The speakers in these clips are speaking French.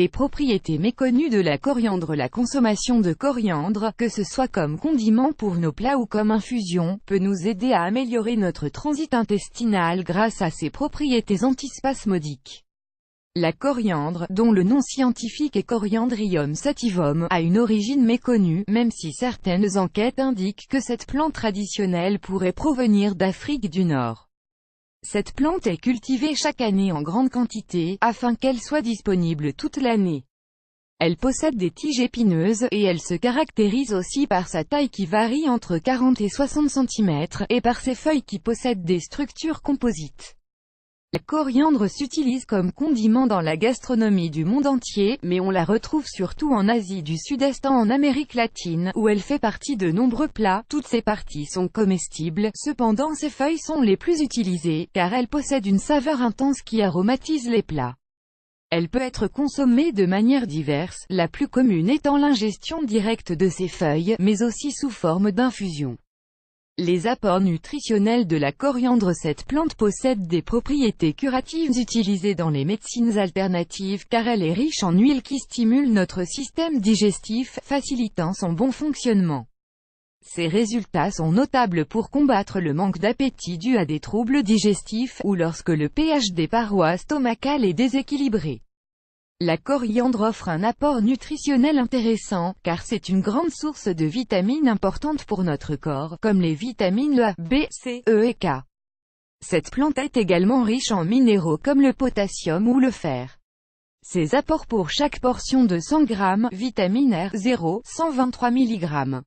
Les propriétés méconnues de la coriandre. La consommation de coriandre, que ce soit comme condiment pour nos plats ou comme infusion, peut nous aider à améliorer notre transit intestinal grâce à ses propriétés antispasmodiques. La coriandre, dont le nom scientifique est Coriandrium sativum, a une origine méconnue, même si certaines enquêtes indiquent que cette plante traditionnelle pourrait provenir d'Afrique du Nord. Cette plante est cultivée chaque année en grande quantité, afin qu'elle soit disponible toute l'année. Elle possède des tiges épineuses, et elle se caractérise aussi par sa taille qui varie entre 40 et 60 cm, et par ses feuilles qui possèdent des structures composites. La coriandre s'utilise comme condiment dans la gastronomie du monde entier, mais on la retrouve surtout en Asie du Sud-Est et en Amérique latine, où elle fait partie de nombreux plats. Toutes ces parties sont comestibles, cependant ses feuilles sont les plus utilisées, car elles possèdent une saveur intense qui aromatise les plats. Elle peut être consommée de manière diverse, la plus commune étant l'ingestion directe de ses feuilles, mais aussi sous forme d'infusion. Les apports nutritionnels de la coriandre. Cette plante possède des propriétés curatives utilisées dans les médecines alternatives car elle est riche en huile qui stimule notre système digestif, facilitant son bon fonctionnement. Ces résultats sont notables pour combattre le manque d'appétit dû à des troubles digestifs, ou lorsque le pH des parois stomacales est déséquilibré. La coriandre offre un apport nutritionnel intéressant, car c'est une grande source de vitamines importantes pour notre corps, comme les vitamines A, B, C, E et K. Cette plante est également riche en minéraux comme le potassium ou le fer. Ses apports pour chaque portion de 100 g, vitamine R, 0, 123 mg.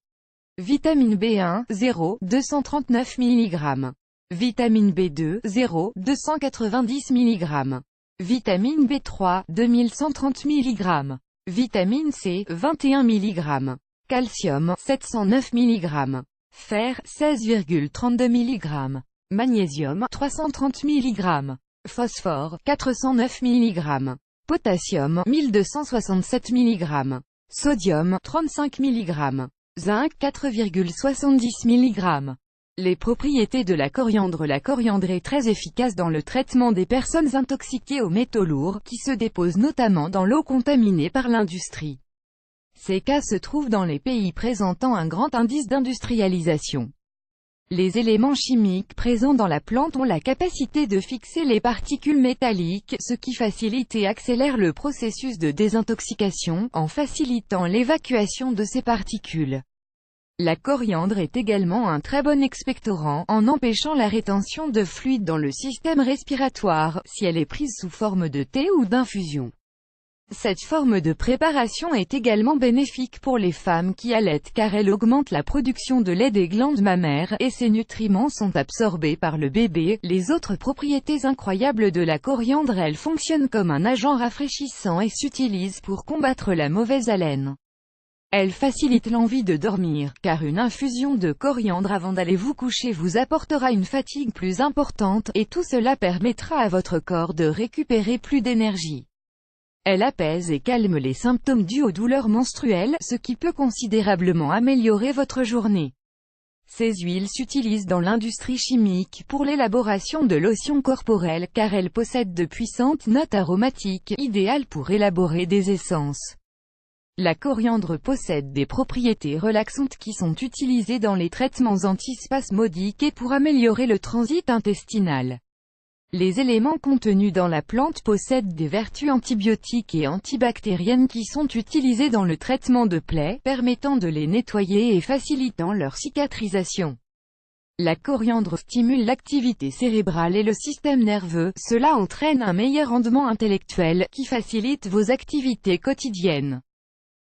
Vitamine B1, 0, 239 mg. Vitamine B2, 0, 290 mg. Vitamine B3, 2130 mg. Vitamine C, 21 mg. Calcium, 709 mg. Fer, 16,32 mg. Magnésium, 330 mg. Phosphore, 409 mg. Potassium, 1267 mg. Sodium, 35 mg. Zinc, 4,70 mg. Les propriétés de la coriandre. La coriandre est très efficace dans le traitement des personnes intoxiquées aux métaux lourds, qui se déposent notamment dans l'eau contaminée par l'industrie. Ces cas se trouvent dans les pays présentant un grand indice d'industrialisation. Les éléments chimiques présents dans la plante ont la capacité de fixer les particules métalliques, ce qui facilite et accélère le processus de désintoxication, en facilitant l'évacuation de ces particules. La coriandre est également un très bon expectorant, en empêchant la rétention de fluide dans le système respiratoire, si elle est prise sous forme de thé ou d'infusion. Cette forme de préparation est également bénéfique pour les femmes qui allaitent car elle augmente la production de lait des glandes mammaires, et ces nutriments sont absorbés par le bébé. Les autres propriétés incroyables de la coriandre. Elle fonctionne comme un agent rafraîchissant et s'utilise pour combattre la mauvaise haleine. Elle facilite l'envie de dormir, car une infusion de coriandre avant d'aller vous coucher vous apportera une fatigue plus importante, et tout cela permettra à votre corps de récupérer plus d'énergie. Elle apaise et calme les symptômes dus aux douleurs menstruelles, ce qui peut considérablement améliorer votre journée. Ces huiles s'utilisent dans l'industrie chimique pour l'élaboration de lotions corporelles car elles possèdent de puissantes notes aromatiques, idéales pour élaborer des essences. La coriandre possède des propriétés relaxantes qui sont utilisées dans les traitements antispasmodiques et pour améliorer le transit intestinal. Les éléments contenus dans la plante possèdent des vertus antibiotiques et antibactériennes qui sont utilisées dans le traitement de plaies, permettant de les nettoyer et facilitant leur cicatrisation. La coriandre stimule l'activité cérébrale et le système nerveux, cela entraîne un meilleur rendement intellectuel, qui facilite vos activités quotidiennes.